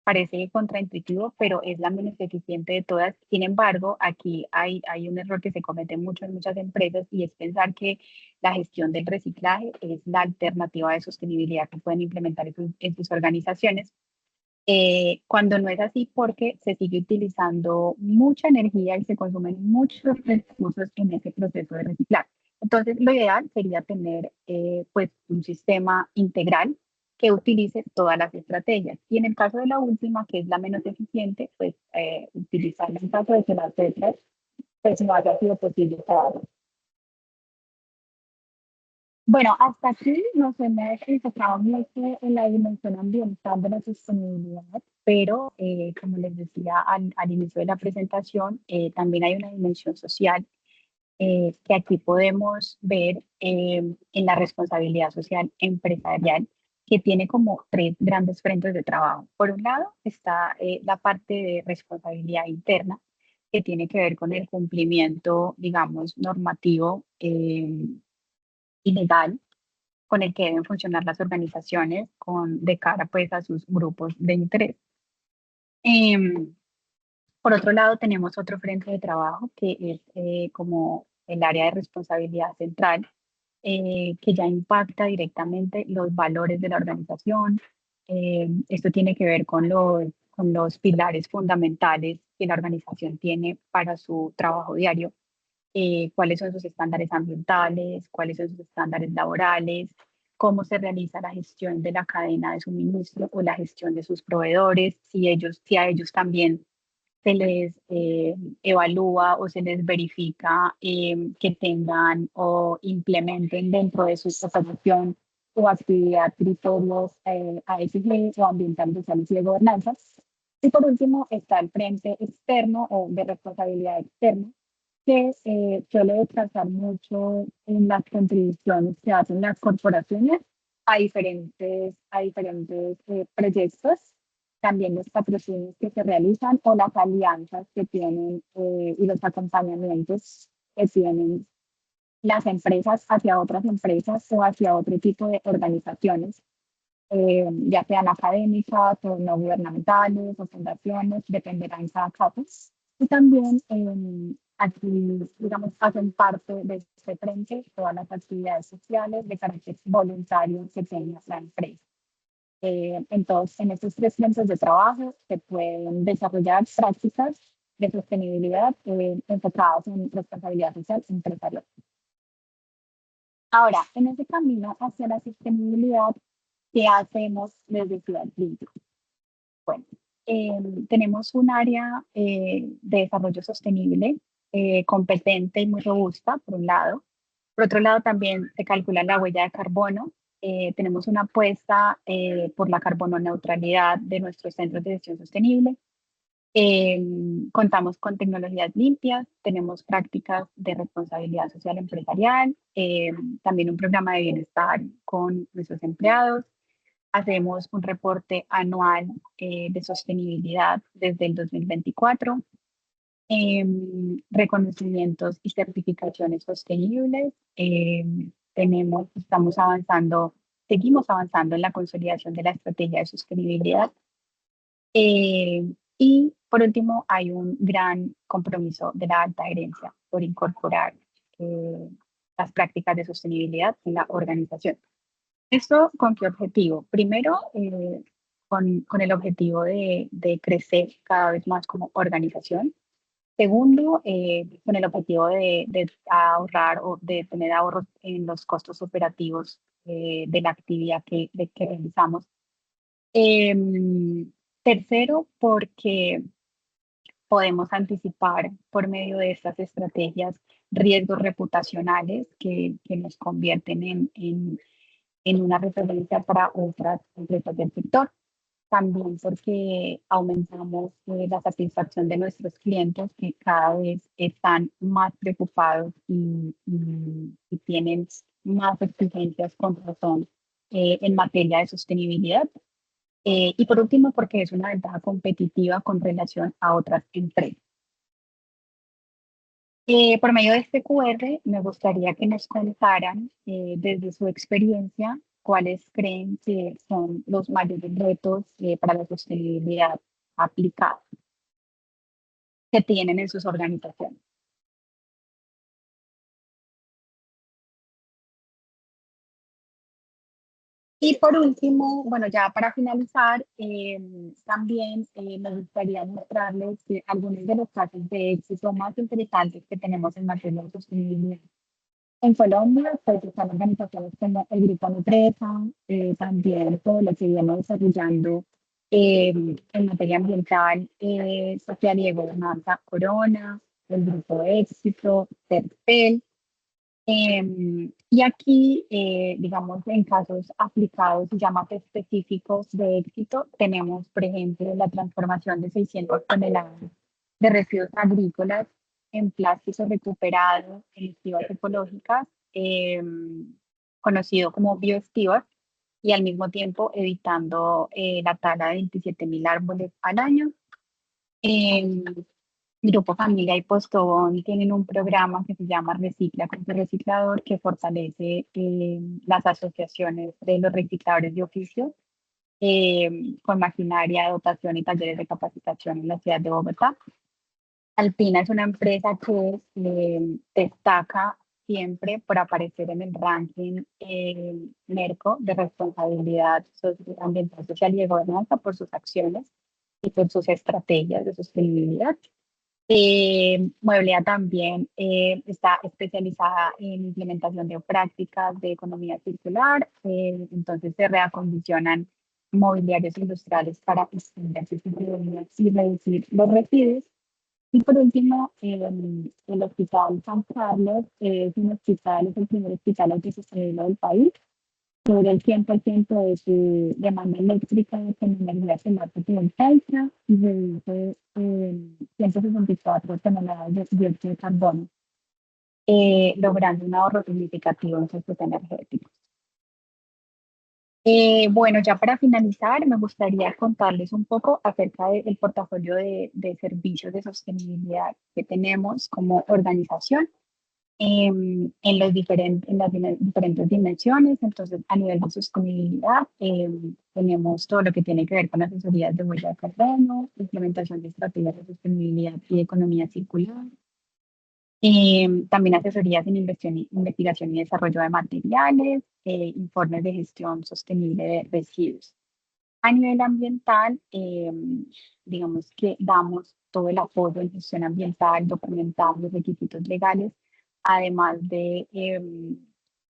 S2: parece contraintuitivo, pero es la menos eficiente de todas. Sin embargo, aquí hay un error que se comete mucho en muchas empresas y es pensar que la gestión del reciclaje es la alternativa de sostenibilidad que pueden implementar en sus organizaciones. Cuando no es así, porque se sigue utilizando mucha energía y se consumen muchos recursos en ese proceso de reciclar. Entonces, lo ideal sería tener pues un sistema integral que utilice todas las estrategias. Y en el caso de la última, que es la menos eficiente, pues utilizarla en caso de que las otras pues no haya sido posible para. Bueno, hasta aquí nos hemos enfocado mucho en la dimensión ambiental de la sostenibilidad, pero como les decía al inicio de la presentación, también hay una dimensión social que aquí podemos ver en la responsabilidad social empresarial, que tiene como tres grandes frentes de trabajo. Por un lado está la parte de responsabilidad interna, que tiene que ver con el cumplimiento, digamos, normativo y legal con el que deben funcionar las organizaciones de cara pues a sus grupos de interés. Por otro lado, tenemos otro frente de trabajo que es como el área de responsabilidad central, que ya impacta directamente los valores de la organización. Esto tiene que ver con los pilares fundamentales que la organización tiene para su trabajo diario. cuáles son sus estándares ambientales, cuáles son sus estándares laborales, cómo se realiza la gestión de la cadena de suministro o la gestión de sus proveedores, si a ellos también se les evalúa o se les verifica que tengan o implementen dentro de su operación o actividad criterios ASG o ambientales, sociales y de gobernanza. Y por último está el frente externo o de responsabilidad externa, que suele descansar mucho en las contribuciones que hacen las corporaciones a diferentes proyectos, también los patrocinios que se realizan o las alianzas que tienen y los acompañamientos que tienen las empresas hacia otras empresas o hacia otro tipo de organizaciones, ya sean académicas o no gubernamentales o fundaciones, dependerá en cada caso. Y también aquí, digamos, hacen parte de este frente todas las actividades sociales de carácter voluntario que tenga la empresa. Entonces, en estos tres frentes de trabajo se pueden desarrollar prácticas de sostenibilidad enfocadas en responsabilidad social empresarial. Ahora, en ese camino hacia la sostenibilidad, ¿qué hacemos desde Ciudad Limpia? Bueno, tenemos un área de desarrollo sostenible competente y muy robusta, por un lado. Por otro lado, también se calcula la huella de carbono. Tenemos una apuesta por la carbono neutralidad de nuestros centros de gestión sostenible. Contamos con tecnologías limpias, tenemos prácticas de responsabilidad social empresarial, también un programa de bienestar con nuestros empleados. Hacemos un reporte anual de sostenibilidad desde el 2024. Reconocimientos y certificaciones sostenibles. Estamos avanzando, seguimos avanzando en la consolidación de la estrategia de sostenibilidad. Y por último, hay un gran compromiso de la alta gerencia por incorporar las prácticas de sostenibilidad en la organización. ¿Esto con qué objetivo? Primero, con el objetivo de crecer cada vez más como organización. Segundo, con el objetivo de ahorrar o de tener ahorros en los costos operativos de la actividad que realizamos. Tercero, porque podemos anticipar por medio de estas estrategias riesgos reputacionales que nos convierten en una referencia para otras empresas del sector. También porque aumentamos la satisfacción de nuestros clientes que cada vez están más preocupados y tienen más exigencias con razón en materia de sostenibilidad. Y por último, porque es una ventaja competitiva con relación a otras empresas. Por medio de este QR, me gustaría que nos contaran desde su experiencia cuáles creen que son los mayores retos para la sostenibilidad aplicada que tienen en sus organizaciones. Y por último, bueno, ya para finalizar, también me gustaría mostrarles algunos de los casos de éxito más interesantes que tenemos en materia de sostenibilidad. En Colombia, pues están organizaciones como el Grupo Nutresa, también todo lo que viene desarrollando en materia ambiental, social y de gobernanza, Corona, el Grupo Éxito, Terpel. Y aquí, digamos, en casos aplicados y ya más específicos de éxito, tenemos, por ejemplo, la transformación de 600 toneladas de residuos agrícolas en plástico recuperado en estivas ecológicas, conocido como bioestivas, y al mismo tiempo evitando la tala de 27.000 árboles al año. Grupo Familia y Postobón tienen un programa que se llama Recicla con tu reciclador, que fortalece las asociaciones de los recicladores de oficio con maquinaria, dotación y talleres de capacitación en la ciudad de Bogotá. Alpina es una empresa que destaca siempre por aparecer en el ranking Merco de responsabilidad ambiental, social y de gobernanza por sus acciones y por sus estrategias de sostenibilidad. Mueblea también está especializada en implementación de prácticas de economía circular, entonces se reacondicionan mobiliarios industriales para extender sus utilidades y reducir los residuos. Y por último, el Hospital San Carlos es un hospital, es el primer hospital autosostenible del país. Sobre el 100% de su demanda eléctrica con energía solar fotovoltaica y reduce 164 toneladas de dióxido de carbono, logrando un ahorro significativo en costos energéticos. Bueno, ya para finalizar, me gustaría contarles un poco acerca del portafolio de servicios de sostenibilidad que tenemos como organización en las diferentes dimensiones. Entonces, a nivel de sostenibilidad, tenemos todo lo que tiene que ver con asesorías de huella de carbono, implementación de estrategias de sostenibilidad y de economía circular, también asesorías en investigación y desarrollo de materiales, informes de gestión sostenible de residuos. A nivel ambiental, digamos que damos todo el apoyo en gestión ambiental, documentar los requisitos legales, además de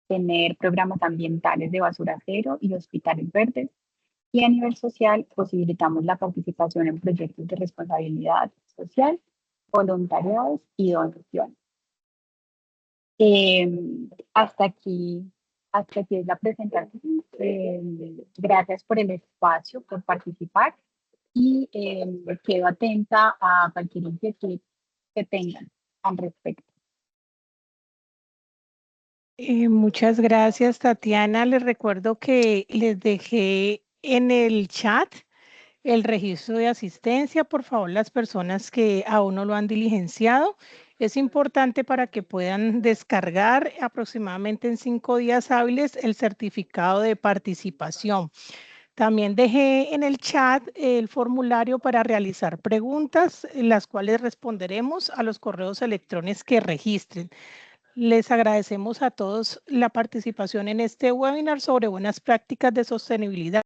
S2: tener programas ambientales de basura cero y hospitales verdes. Y a nivel social, posibilitamos la participación en proyectos de responsabilidad social, voluntariados y donaciones. Hasta aquí, hasta aquí es la presentación. Gracias por el espacio, por participar y quedo atenta a cualquier inquietud que tengan al respecto.
S1: Muchas gracias, Tatiana. Les recuerdo que les dejé en el chat el registro de asistencia. Por favor, las personas que aún no lo han diligenciado, es importante para que puedan descargar aproximadamente en 5 días hábiles el certificado de participación. También dejé en el chat el formulario para realizar preguntas, las cuales responderemos a los correos electrónicos que registren. Les agradecemos a todos la participación en este webinar sobre buenas prácticas de sostenibilidad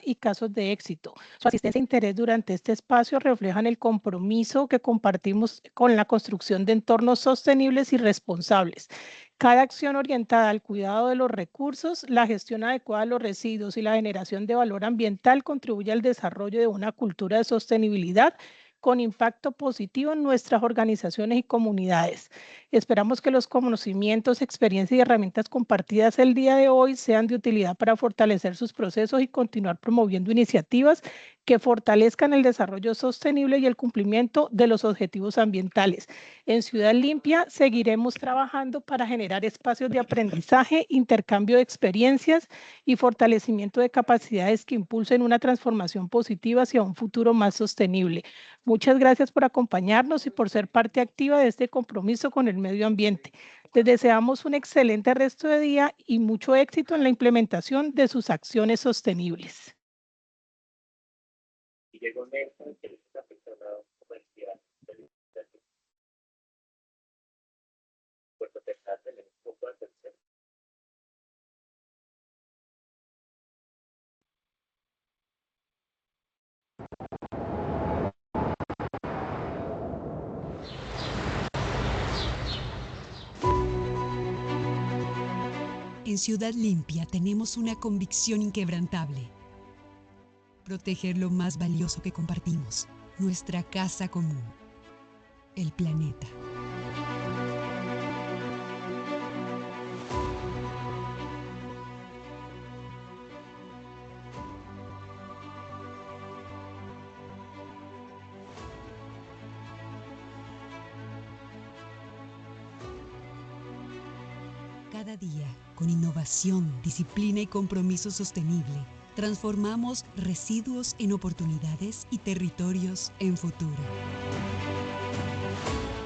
S1: y casos de éxito. Su asistencia e interés durante este espacio reflejan el compromiso que compartimos con la construcción de entornos sostenibles y responsables. Cada acción orientada al cuidado de los recursos, la gestión adecuada de los residuos y la generación de valor ambiental contribuye al desarrollo de una cultura de sostenibilidad con impacto positivo en nuestras organizaciones y comunidades. Esperamos que los conocimientos, experiencias y herramientas compartidas el día de hoy sean de utilidad para fortalecer sus procesos y continuar promoviendo iniciativas que fortalezcan el desarrollo sostenible y el cumplimiento de los objetivos ambientales. En Ciudad Limpia seguiremos trabajando para generar espacios de aprendizaje, intercambio de experiencias y fortalecimiento de capacidades que impulsen una transformación positiva hacia un futuro más sostenible. Muchas gracias por acompañarnos y por ser parte activa de este compromiso con el medio ambiente. Les deseamos un excelente resto de día y mucho éxito en la implementación de sus acciones sostenibles.
S3: Y llegó Nelson, que es una persona comercial de Puerto Texas, tenemos un poco de atención.
S4: En Ciudad Limpia tenemos una convicción inquebrantable: proteger lo más valioso que compartimos, nuestra casa común, el planeta. Cada día, con innovación, disciplina y compromiso sostenible, transformamos residuos en oportunidades y territorios en futuro.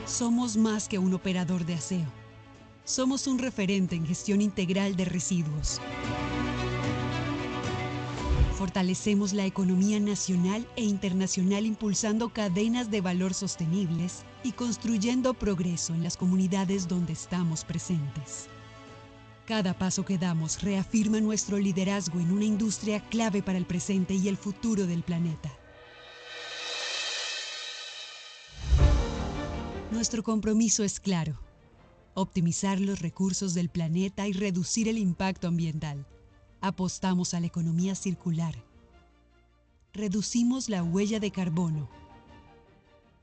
S4: Somos más que un operador de aseo. Somos un referente en gestión integral de residuos. Fortalecemos la economía nacional e internacional impulsando cadenas de valor sostenibles y construyendo progreso en las comunidades donde estamos presentes. Cada paso que damos reafirma nuestro liderazgo en una industria clave para el presente y el futuro del planeta. Nuestro compromiso es claro: optimizar los recursos del planeta y reducir el impacto ambiental. Apostamos a la economía circular. Reducimos la huella de carbono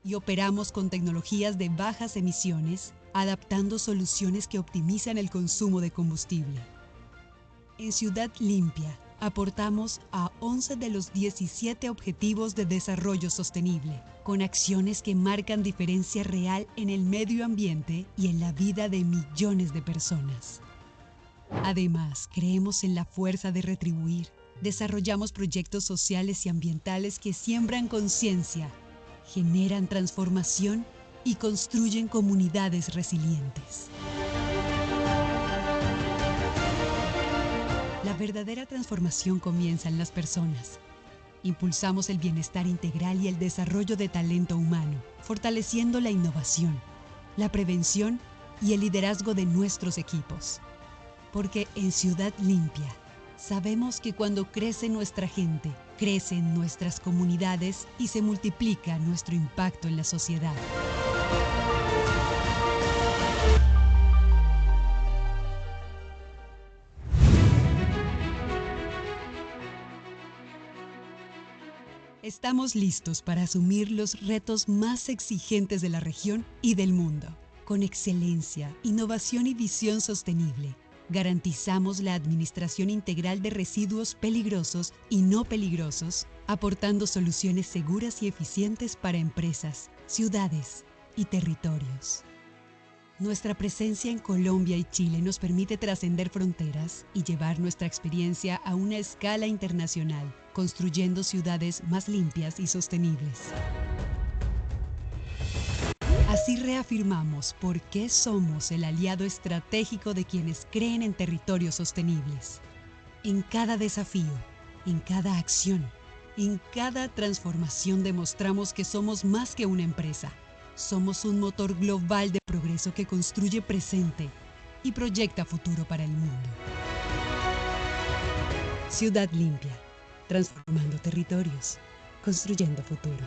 S4: y operamos con tecnologías de bajas emisiones, adaptando soluciones que optimizan el consumo de combustible. En Ciudad Limpia, aportamos a 11 de los 17 Objetivos de Desarrollo Sostenible, con acciones que marcan diferencia real en el medio ambiente y en la vida de millones de personas. Además, creemos en la fuerza de retribuir. Desarrollamos proyectos sociales y ambientales que siembran conciencia, generan transformación y construyen comunidades resilientes. La verdadera transformación comienza en las personas. Impulsamos el bienestar integral y el desarrollo de talento humano, fortaleciendo la innovación, la prevención y el liderazgo de nuestros equipos. Porque en Ciudad Limpia, sabemos que cuando crece nuestra gente, crecen nuestras comunidades y se multiplica nuestro impacto en la sociedad. Estamos listos para asumir los retos más exigentes de la región y del mundo. Con excelencia, innovación y visión sostenible, garantizamos la administración integral de residuos peligrosos y no peligrosos, aportando soluciones seguras y eficientes para empresas, ciudades y territorios. Nuestra presencia en Colombia y Chile nos permite trascender fronteras y llevar nuestra experiencia a una escala internacional, construyendo ciudades más limpias y sostenibles. Así reafirmamos por qué somos el aliado estratégico de quienes creen en territorios sostenibles. En cada desafío, en cada acción, en cada transformación demostramos que somos más que una empresa. Somos un motor global de progreso que construye presente y proyecta futuro para el mundo. Ciudad Limpia, transformando territorios, construyendo futuro.